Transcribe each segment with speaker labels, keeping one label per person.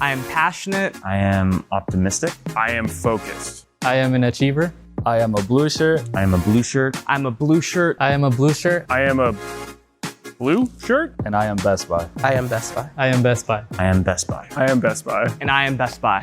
Speaker 1: I am passionate.
Speaker 2: I am optimistic.
Speaker 3: I am focused.
Speaker 4: I am an achiever.
Speaker 5: I am a blue shirt.
Speaker 2: I am a blue shirt.
Speaker 1: I'm a blue shirt.
Speaker 4: I am a blue shirt.
Speaker 3: I am a blue shirt.
Speaker 5: And I am Best Buy.
Speaker 6: I am Best Buy.
Speaker 4: I am Best Buy.
Speaker 2: I am Best Buy.
Speaker 3: I am Best Buy.
Speaker 1: And I am Best Buy.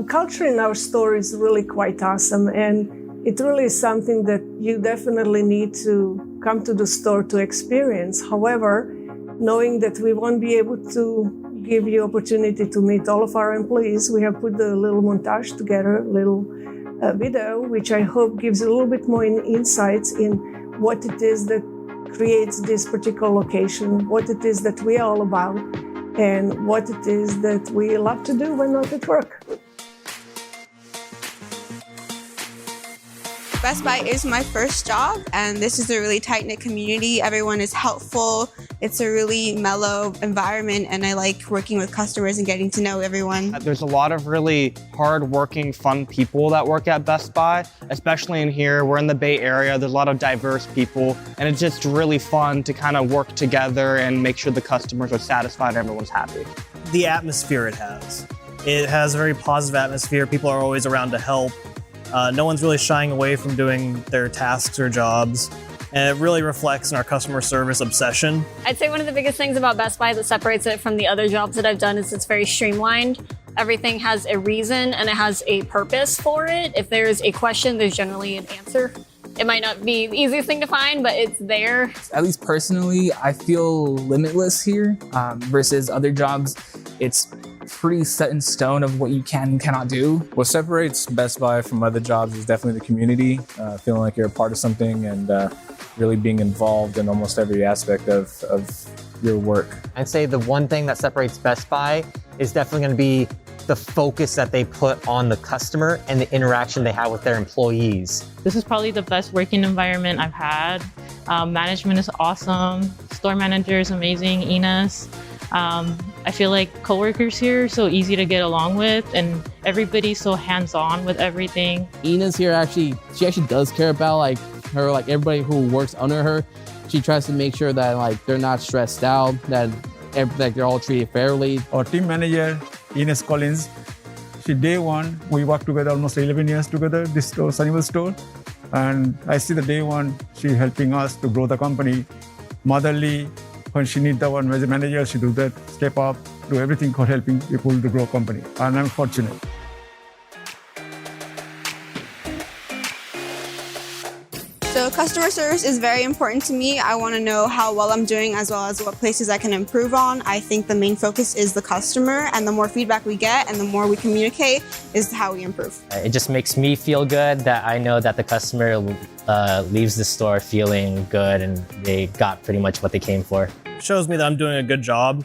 Speaker 7: Culture in our store is really quite awesome, and it really is something that you definitely need to come to the store to experience. However, knowing that we won't be able to give you opportunity to meet all of our employees, we have put a little montage together, a little video, which I hope gives a little bit more insights in what it is that creates this particular location, what it is that we are all about, and what it is that we love to do when not at work.
Speaker 8: Best Buy is my first job, and this is a really tight-knit community. Everyone is helpful. It's a really mellow environment, and I like working with customers and getting to know everyone.
Speaker 9: There's a lot of really hard-working, fun people that work at Best Buy, especially in here. We're in the Bay Area. There's a lot of diverse people, and it's just really fun to kind of work together and make sure the customers are satisfied and everyone's happy.
Speaker 10: The atmosphere it has. It has a very positive atmosphere. People are always around to help. No one's really shying away from doing their tasks or jobs, and it really reflects in our customer service obsession.
Speaker 11: I'd say one of the biggest things about Best Buy that separates it from the other jobs that I've done is it's very streamlined. Everything has a reason and it has a purpose for it. If there's a question, there's generally an answer. It might not be the easiest thing to find, but it's there.
Speaker 12: At least personally, I feel limitless here versus other jobs. It's pretty set in stone of what you can and cannot do.
Speaker 5: What separates Best Buy from other jobs is definitely the community, feeling like you're a part of something and really being involved in almost every aspect of your work.
Speaker 6: I'd say the one thing that separates Best Buy is definitely going to be the focus that they put on the customer and the interaction they have with their employees.
Speaker 13: This is probably the best working environment I've had. Management is awesome. Store manager is amazing, Ines. I feel like coworkers here are so easy to get along with, and everybody's so hands-on with everything.
Speaker 14: Ina's here she actually does care about everybody who works under her. She tries to make sure that they're not stressed out, that they're all treated fairly.
Speaker 15: Our team manager, Ines Collins, day one, we worked together almost 11 years together, this store, Sunnyvale store. And I see the day one, she helping us to grow the company. Motherly, when she needs the one manager, she do that, step up, do everything for helping people to grow company. And I'm fortunate.
Speaker 8: So customer service is very important to me. I want to know how well I'm doing as well as what places I can improve on. I think the main focus is the customer, and the more feedback we get and the more we communicate is how we improve.
Speaker 16: It just makes me feel good that I know that the customer leaves the store feeling good and they got pretty much what they came for.
Speaker 10: Shows me that I'm doing a good job.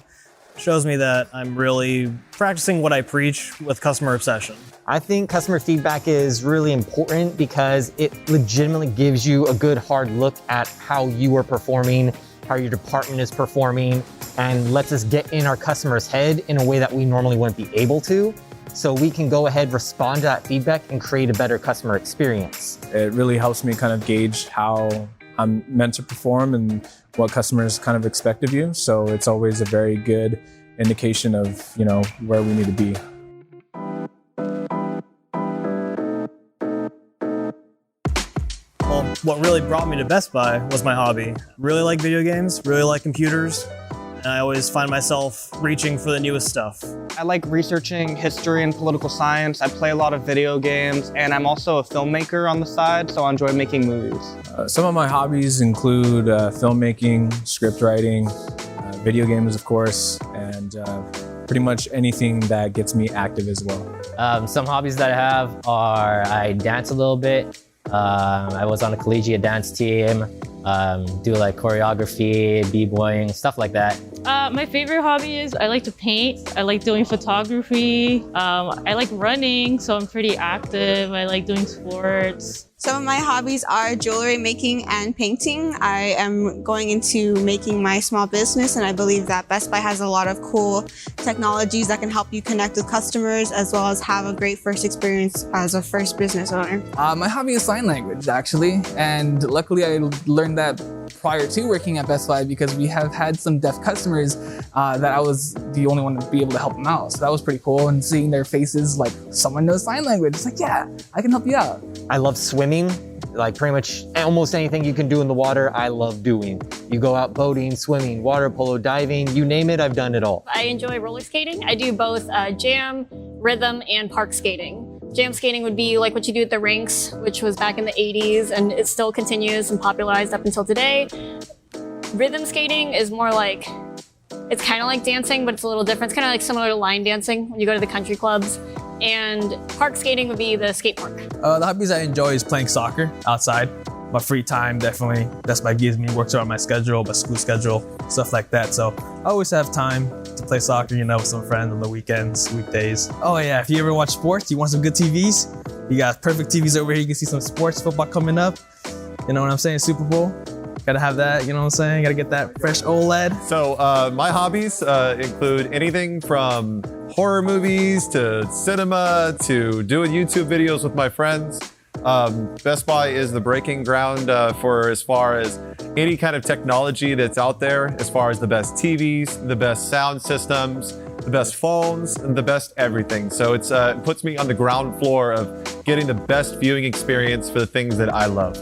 Speaker 10: Shows me that I'm really practicing what I preach with customer obsession.
Speaker 6: I think customer feedback is really important because it legitimately gives you a good hard look at how you are performing, how your department is performing, and lets us get in our customer's head in a way that we normally wouldn't be able to. So we can go ahead, respond to that feedback, and create a better customer experience.
Speaker 5: It really helps me kind of gauge how I'm meant to perform and what customers kind of expect of you. So it's always a very good indication of, where we need to be.
Speaker 10: Well, what really brought me to Best Buy was my hobby. Really like video games, really like computers, and I always find myself reaching for the newest stuff.
Speaker 9: I like researching history and political science. I play a lot of video games, and I'm also a filmmaker on the side, so I enjoy making movies.
Speaker 5: Some of my hobbies include filmmaking, script writing, video games, of course, and pretty much anything that gets me active as well.
Speaker 16: Some hobbies that I have are I dance a little bit. I was on a collegiate dance team, do like choreography, b-boying, stuff like that.
Speaker 13: My favorite hobby is I like to paint. I like doing photography. I like running, so I'm pretty active. I like doing sports.
Speaker 8: Some of my hobbies are jewelry making and painting. I am going into making my small business, and I believe that Best Buy has a lot of cool technologies that can help you connect with customers as well as have a great first experience as a first business owner.
Speaker 12: My hobby is sign language, actually, and luckily I learned that prior to working at Best Buy because we have had some deaf customers that I was the only one to be able to help them out. So that was pretty cool. And seeing their faces, like someone knows sign language. It's like, yeah, I can help you out.
Speaker 6: I love swimming. Like pretty much almost anything you can do in the water, I love doing. You go out boating, swimming, water polo, diving, you name it, I've done it all.
Speaker 11: I enjoy roller skating. I do both jam, rhythm, and park skating. Jam skating would be like what you do at the rinks, which was back in the 80s, and it still continues and popularized up until today. Rhythm skating is more like, it's kind of like dancing, but it's a little different. It's kind of like similar to line dancing when you go to the country clubs. And park skating would be the skate park.
Speaker 5: The hobbies I enjoy is playing soccer outside. My free time, definitely. Best Buy gives me, works around my schedule, my school schedule, stuff like that. So I always have time to play soccer, you know, with some friends on the weekends, weekdays. Oh yeah, if you ever watch sports, you want some good TVs, you got perfect TVs over here. You can see some sports, football coming up. You know what I'm saying? Super Bowl. Gotta have that, you know what I'm saying? Gotta get that fresh OLED.
Speaker 17: So my hobbies include anything from horror movies to cinema to doing YouTube videos with my friends. Best Buy is the breaking ground for as far as any kind of technology that's out there, as far as the best TVs, the best sound systems, the best phones, and the best everything. So it puts me on the ground floor of getting the best viewing experience for the things that I love.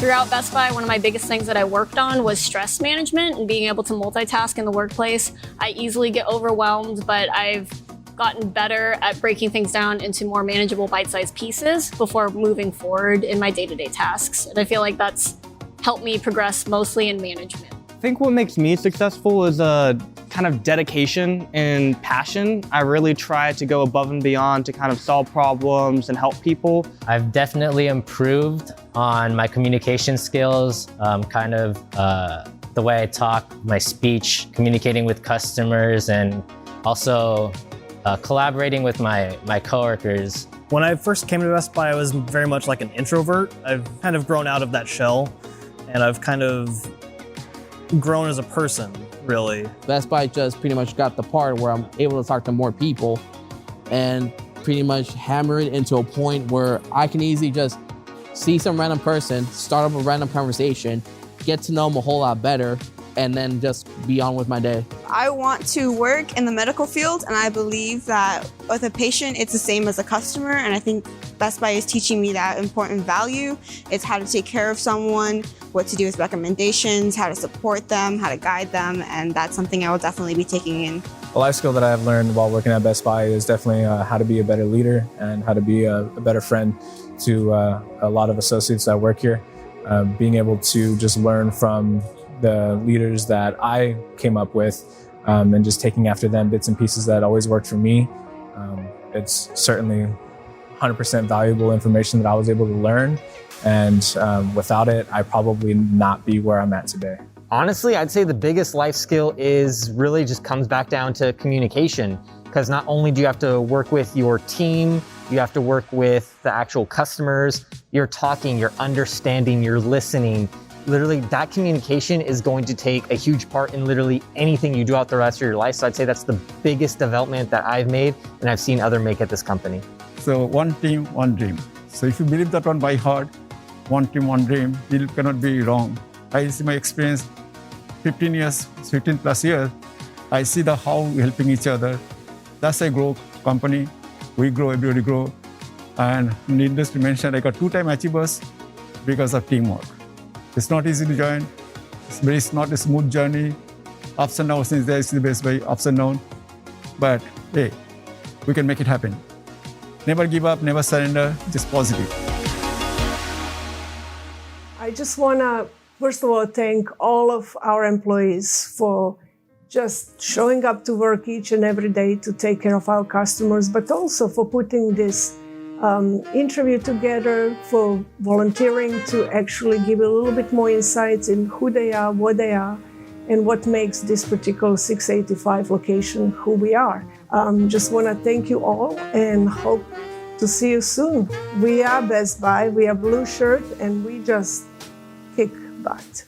Speaker 11: Throughout Best Buy, one of my biggest things that I worked on was stress management and being able to multitask in the workplace. I easily get overwhelmed, but I've gotten better at breaking things down into more manageable bite-sized pieces before moving forward in my day-to-day tasks. And I feel like that's helped me progress mostly in management.
Speaker 9: I think what makes me successful is a kind of dedication and passion. I really try to go above and beyond to kind of solve problems and help people.
Speaker 16: I've definitely improved on my communication skills, the way I talk, my speech, communicating with customers, and also collaborating with my coworkers.
Speaker 10: When I first came to Best Buy, I was very much like an introvert. I've kind of grown out of that shell, and I've kind of grown as a person, really.
Speaker 14: Best Buy just pretty much got the part where I'm able to talk to more people and pretty much hammer it into a point where I can easily just see some random person, start up a random conversation, get to know them a whole lot better, and then just be on with my day.
Speaker 8: I want to work in the medical field, and I believe that with a patient, it's the same as a customer, and I think Best Buy is teaching me that important value. It's how to take care of someone, what to do with recommendations, how to support them, how to guide them, and that's something I will definitely be taking in.
Speaker 5: A life skill that I've learned while working at Best Buy is definitely how to be a better leader and how to be a better friend to a lot of associates that work here. Being able to just learn from the leaders that I came up with and just taking after them bits and pieces that always worked for me. It's certainly 100% valuable information that I was able to learn. And without it, I'd probably not be where I'm at today.
Speaker 6: Honestly, I'd say the biggest life skill is really just comes back down to communication. Because not only do you have to work with your team, you have to work with the actual customers, you're talking, you're understanding, you're listening. Literally, that communication is going to take a huge part in literally anything you do out the rest of your life. So I'd say that's the biggest development that I've made and I've seen others make at this company.
Speaker 15: So one team, one dream. So if you believe that one by heart, one team, one dream, it cannot be wrong. I see my experience, 15 plus years, I see how we're helping each other. That's a grow company. We grow, everybody grow. And needless to mention, I got 2-time achievers because of teamwork. It's not easy to join. It's not a smooth journey. Ups and downs, since there is the Best Buy, ups and downs. But hey, we can make it happen. Never give up, never surrender, just positive.
Speaker 7: I just want to, first of all, thank all of our employees for just showing up to work each and every day to take care of our customers, but also for putting this interview together, for volunteering to actually give a little bit more insights in who they are, what they are, and what makes this particular 685 location who we are. Just want to thank you all and hope to see you soon. We are Best Buy, we are Blue Shirt, and we just kick butt.